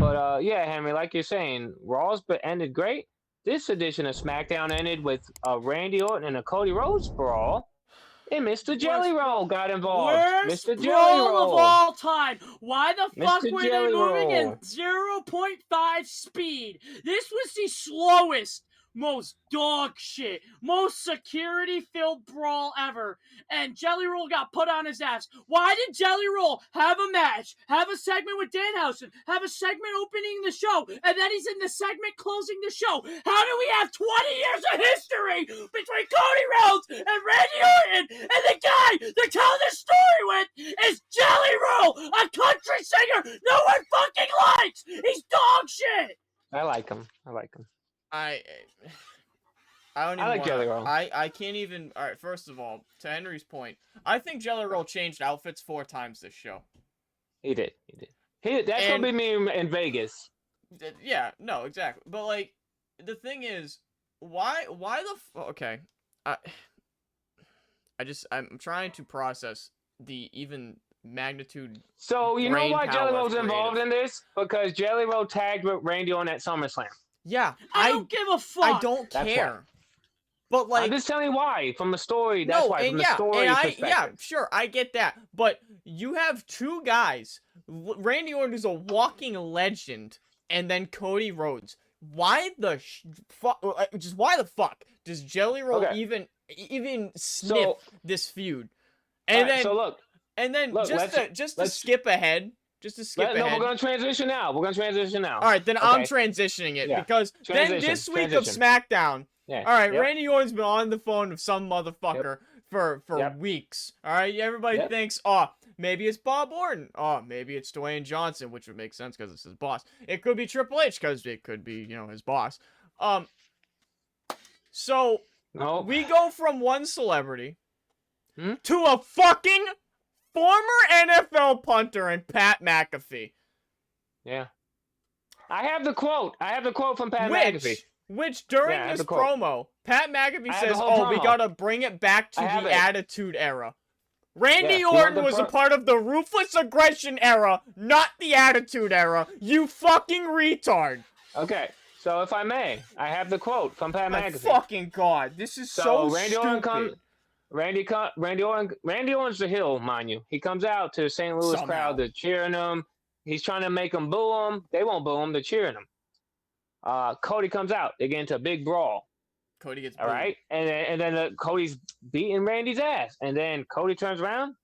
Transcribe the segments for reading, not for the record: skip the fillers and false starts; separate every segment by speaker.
Speaker 1: But yeah, Henry, like you're saying, Raw's but ended great. This edition of SmackDown ended with a Randy Orton and a Cody Rhodes brawl, and Mr. Jelly Roll got involved.
Speaker 2: Worst
Speaker 1: Mr. Jelly
Speaker 2: brawl of
Speaker 1: Roll.
Speaker 2: all time. Why the fuck
Speaker 1: Mr.
Speaker 2: were they
Speaker 1: Jelly
Speaker 2: moving in
Speaker 1: Roll.
Speaker 2: 0.5 speed? This was the slowest, most dog shit, most security-filled brawl ever. And Jelly Roll got put on his ass. Why did Jelly Roll have a match, have a segment with Danhausen, have a segment opening the show, and then he's in the segment closing the show? How do we have 20 years of history between Cody Rhodes and Randy Orton, and the guy they're telling this story with is Jelly Roll, a country singer no one fucking likes? He's dog shit.
Speaker 1: I like him.
Speaker 3: I don't even
Speaker 1: I like Jelly Roll.
Speaker 3: I can't even. All right, first of all, to Henry's point, I think Jelly Roll changed outfits 4 times this show.
Speaker 1: He did. That's gonna be me in Vegas.
Speaker 3: Yeah, no, exactly. But like, the thing is, why the okay, I'm trying to process the even magnitude.
Speaker 1: So you know why Jelly Roll's
Speaker 3: creative.
Speaker 1: involved in this? Because Jelly Roll tagged with Randy on that SummerSlam.
Speaker 3: Yeah,
Speaker 2: I don't give a fuck.
Speaker 3: I don't
Speaker 1: That's
Speaker 3: care. But like,
Speaker 1: I'm just telling you why. From the story, that's
Speaker 3: no,
Speaker 1: why.
Speaker 3: and
Speaker 1: From the
Speaker 3: yeah,
Speaker 1: story
Speaker 3: and
Speaker 1: perspective.
Speaker 3: yeah, sure, I get that. But you have 2 guys, Randy Orton is a walking legend, and then Cody Rhodes. Why the fuck? Just why the fuck does Jelly Roll even sniff this feud? And then
Speaker 1: so look,
Speaker 3: just to skip ahead. Just to skip ahead.
Speaker 1: No, we're gonna transition now. All
Speaker 3: right, then I'm transitioning it because then this week of SmackDown.
Speaker 1: Yeah.
Speaker 3: All right, Randy Orton's been on the phone with some motherfucker for weeks. All right, everybody thinks, oh, maybe it's Bob Orton. Oh, maybe it's Dwayne Johnson, which would make sense because it's his boss. It could be Triple H because it could be, his boss. So we go from one celebrity to a fucking former NFL punter and Pat McAfee.
Speaker 1: Yeah. I have the quote from Pat McAfee.
Speaker 3: Which during this promo, Pat McAfee says, "Oh, we gotta bring it back to the Attitude Era." Randy Orton was a part of the Ruthless Aggression Era, not the Attitude Era. You fucking retard.
Speaker 1: Okay, so if I may, I have the quote from Pat McAfee.
Speaker 3: Fucking God, this is so stupid.
Speaker 1: Randy Orton's the heel, mind you. He comes out to the St. Louis crowd. They're cheering him. He's trying to make them boo him. They won't boo him. They're cheering him. Cody comes out. They get into a big brawl.
Speaker 3: Cody gets
Speaker 1: booed. All right, and then Cody's beating Randy's ass. And then Cody turns around,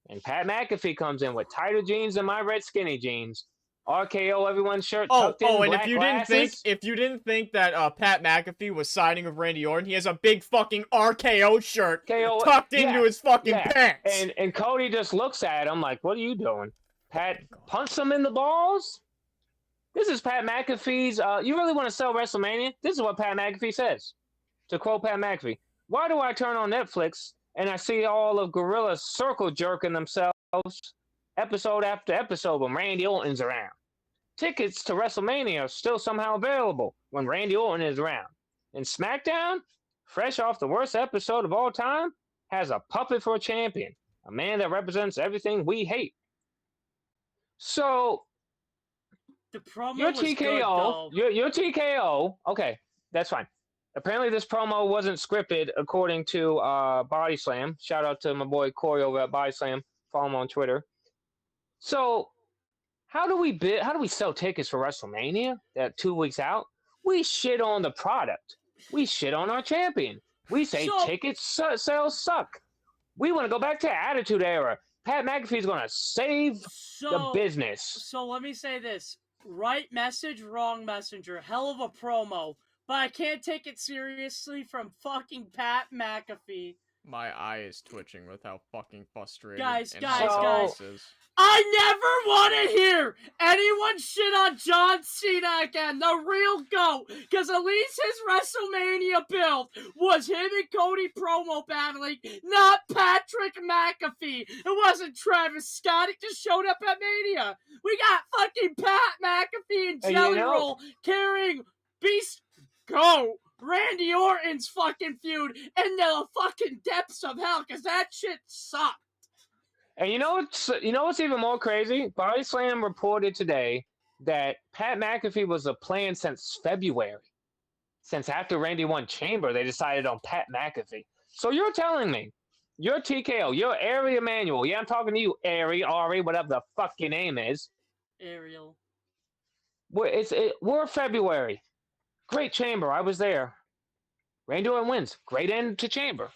Speaker 1: and Pat McAfee comes in with tighter jeans than my red skinny jeans. RKO everyone's shirt tucked in,
Speaker 3: and
Speaker 1: black glasses.
Speaker 3: if you didn't think that Pat McAfee was siding with Randy Orton, he has a big fucking RKO shirt tucked into his fucking pants.
Speaker 1: And Cody just looks at him like, "What are you doing?" Pat punts him in the balls. This is Pat McAfee's. You really want to sell WrestleMania? This is what Pat McAfee says. To quote Pat McAfee, "Why do I turn on Netflix and I see all of gorillas circle jerking themselves episode after episode when Randy Orton's around? Tickets to WrestleMania are still somehow available when Randy Orton is around. And SmackDown, fresh off the worst episode of all time, has a puppet for a champion, a man that represents everything we hate." So,
Speaker 2: the promo
Speaker 1: your
Speaker 2: was
Speaker 1: TKO,
Speaker 2: good,
Speaker 1: your TKO, okay, that's fine. Apparently this promo wasn't scripted according to Body Slam. Shout out to my boy Corey over at Body Slam. Follow him on Twitter. So, how do we sell tickets for WrestleMania that 2 weeks out? We shit on the product. We shit on our champion. We say ticket sales suck. We want to go back to Attitude Era. Pat McAfee's going to save the business.
Speaker 2: So let me say this. Right message, wrong messenger. Hell of a promo. But I can't take it seriously from fucking Pat McAfee.
Speaker 3: My eye is twitching with how fucking frustrated
Speaker 2: guys.
Speaker 3: Is.
Speaker 2: I never want to hear anyone shit on John Cena again, the real GOAT, because at least his WrestleMania build was him and Cody promo battling, not Patrick McAfee. It wasn't Travis Scott, it just showed up at Mania. We got fucking Pat McAfee and Jelly Roll carrying Beast GOAT Randy Orton's fucking feud in the fucking depths of hell, because that shit sucked.
Speaker 1: And you know what's even more crazy? Body Slam reported today that Pat McAfee was a plan since February. Since after Randy won Chamber, they decided on Pat McAfee. So you're telling me, you're TKO, you're Ari Emanuel. Yeah, I'm talking to you, Ari, whatever the fuck your name is.
Speaker 2: Ariel.
Speaker 1: We're February. Great Chamber. I was there. Randy Orton wins. Great end to Chamber.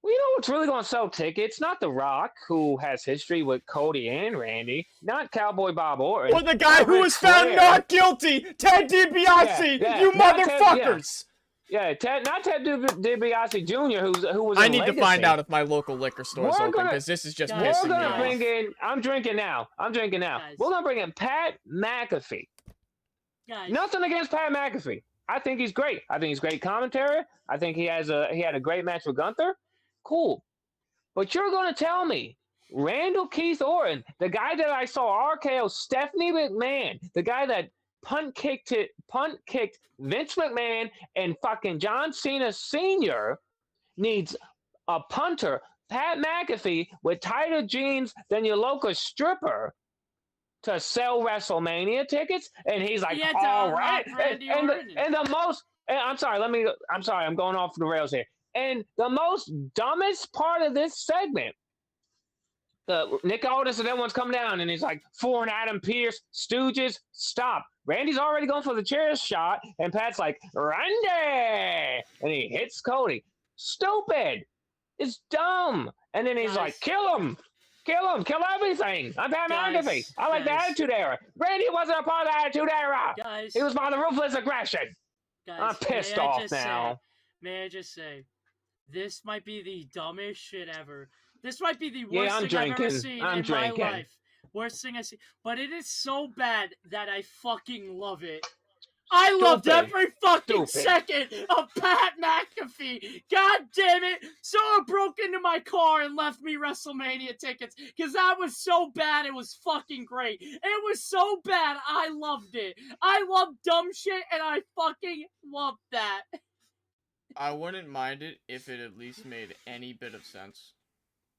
Speaker 1: Well, you know what's really going to sell tickets? Not The Rock, who has history with Cody and Randy. Not Cowboy Bob Orton.
Speaker 3: Or the guy who
Speaker 1: Ric
Speaker 3: was found
Speaker 1: Flair.
Speaker 3: not guilty, Ted DiBiase,
Speaker 1: Yeah,
Speaker 3: you
Speaker 1: not Ted-
Speaker 3: motherfuckers.
Speaker 1: Yeah, not Ted DiBiase Jr., who was.
Speaker 3: I
Speaker 1: in
Speaker 3: need
Speaker 1: Legacy.
Speaker 3: to find out if my local liquor store is
Speaker 1: We're
Speaker 3: open,
Speaker 1: gonna-
Speaker 3: because this is just
Speaker 2: Guys,
Speaker 3: pissing
Speaker 1: We're
Speaker 3: me
Speaker 1: gonna
Speaker 3: off.
Speaker 1: bring in. I'm drinking now.
Speaker 2: Guys.
Speaker 1: We're gonna bring in Pat McAfee.
Speaker 2: Guys.
Speaker 1: Nothing against Pat McAfee. I think he's great. I think he's great commentary. I think he had a great match with Gunther. Cool. But you're going to tell me Randall Keith Orton, the guy that I saw RKO Stephanie McMahon, the guy that punt kicked Vince McMahon and fucking John Cena Sr. needs a punter, Pat McAfee, with tighter jeans than your local stripper to sell WrestleMania tickets, and he's like,
Speaker 2: He had to
Speaker 1: all
Speaker 2: unlock
Speaker 1: right,
Speaker 2: Randy
Speaker 1: and
Speaker 2: Orton.
Speaker 1: the most. And I'm sorry, I'm going off the rails here. And the most dumbest part of this segment, Nick Aldis and everyone's come down, and he's like, and Adam Pearce, Stooges, stop. Randy's already going for the chair shot, and Pat's like, Randy! And he hits Cody. Stupid. It's dumb. And then he's
Speaker 2: Guys.
Speaker 1: like, kill him, kill everything. I'm Pat
Speaker 2: Guys,
Speaker 1: McAfee. I like the
Speaker 2: guys.
Speaker 1: Attitude Era. Randy wasn't a part of the Attitude Era.
Speaker 2: Guys.
Speaker 1: He was part of the Ruthless Aggression.
Speaker 2: Guys,
Speaker 1: I'm pissed
Speaker 2: may I
Speaker 1: off
Speaker 2: just
Speaker 1: now.
Speaker 2: May I just say, this might be the dumbest shit ever. This might be the
Speaker 1: Yeah,
Speaker 2: worst
Speaker 1: I'm
Speaker 2: thing I've ever
Speaker 1: drinking.
Speaker 2: seen
Speaker 1: I'm
Speaker 2: in
Speaker 1: drinking.
Speaker 2: my life. Worst thing I've seen. But it is so bad that I fucking love it. I loved
Speaker 1: Stupid.
Speaker 2: every fucking
Speaker 1: Stupid.
Speaker 2: second of Pat McAfee. God damn it. Someone broke into my car and left me WrestleMania tickets because that was so bad. It was fucking great. It was so bad. I loved it. I love dumb shit and I fucking loved that.
Speaker 3: I wouldn't mind it if it at least made any bit of sense.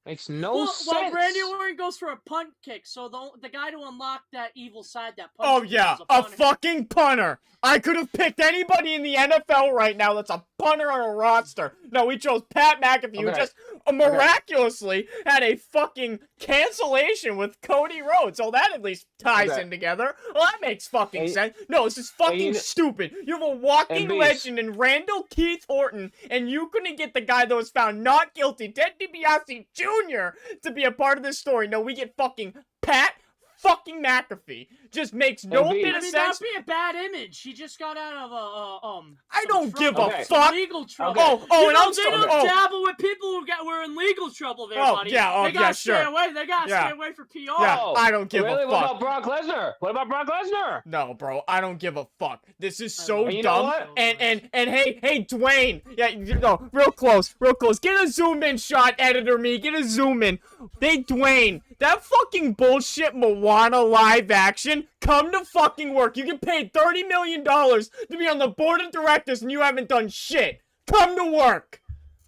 Speaker 1: Makes no
Speaker 2: Well,
Speaker 1: sense.
Speaker 2: Randy Orton goes for a punt kick, so the guy to unlock that evil side, that punch
Speaker 3: Oh
Speaker 2: kick
Speaker 3: yeah,
Speaker 2: is
Speaker 3: a
Speaker 2: punter.
Speaker 3: fucking punter. I could have picked anybody in the NFL right now that's a punter on a roster. No, we chose Pat McAfee, who
Speaker 1: Okay.
Speaker 3: just miraculously had a fucking cancellation with Cody Rhodes. So that at least ties
Speaker 1: Okay.
Speaker 3: in together. Well, that makes fucking
Speaker 1: And-
Speaker 3: sense. No, this is fucking
Speaker 1: you kn-
Speaker 3: stupid. You have a walking
Speaker 1: And Beast.
Speaker 3: legend in Randall Keith Orton, and you couldn't get the guy that was found not guilty, Ted DiBiase Jr., to be a part of this story. No, we get fucking Pat fucking McAfee. Just makes no
Speaker 1: And
Speaker 3: bit
Speaker 2: I
Speaker 3: of
Speaker 2: mean,
Speaker 3: sense.
Speaker 2: that'd be a bad image. He just got out of
Speaker 3: I
Speaker 2: some
Speaker 3: don't give
Speaker 2: trouble.
Speaker 3: a
Speaker 1: Okay.
Speaker 3: fuck.
Speaker 2: Legal trouble.
Speaker 3: Oh,
Speaker 2: You
Speaker 3: and
Speaker 2: know,
Speaker 3: I'm
Speaker 2: they
Speaker 3: still.
Speaker 2: don't
Speaker 3: Oh,
Speaker 2: dabble with people who were in legal trouble there,
Speaker 3: Oh,
Speaker 2: buddy.
Speaker 3: yeah,
Speaker 2: they gotta stay
Speaker 3: sure.
Speaker 2: away. They gotta
Speaker 3: Yeah.
Speaker 2: stay away for PR.
Speaker 3: yeah,
Speaker 1: Oh,
Speaker 3: I don't give
Speaker 1: really?
Speaker 3: a
Speaker 1: What
Speaker 3: fuck.
Speaker 1: about Brock Lesnar? What about Brock Lesnar?
Speaker 3: No, bro, I don't give a fuck. This is
Speaker 2: I
Speaker 3: so
Speaker 2: love
Speaker 1: And you know
Speaker 3: dumb.
Speaker 1: what?
Speaker 3: And hey, Dwayne. Yeah, no, real close. Get a zoom in shot, editor me. Get a zoom in. Hey, Dwayne, that fucking bullshit Moana live action. Come to fucking work. You get paid $30 million to be on the board of directors, and you haven't done shit. Come to work.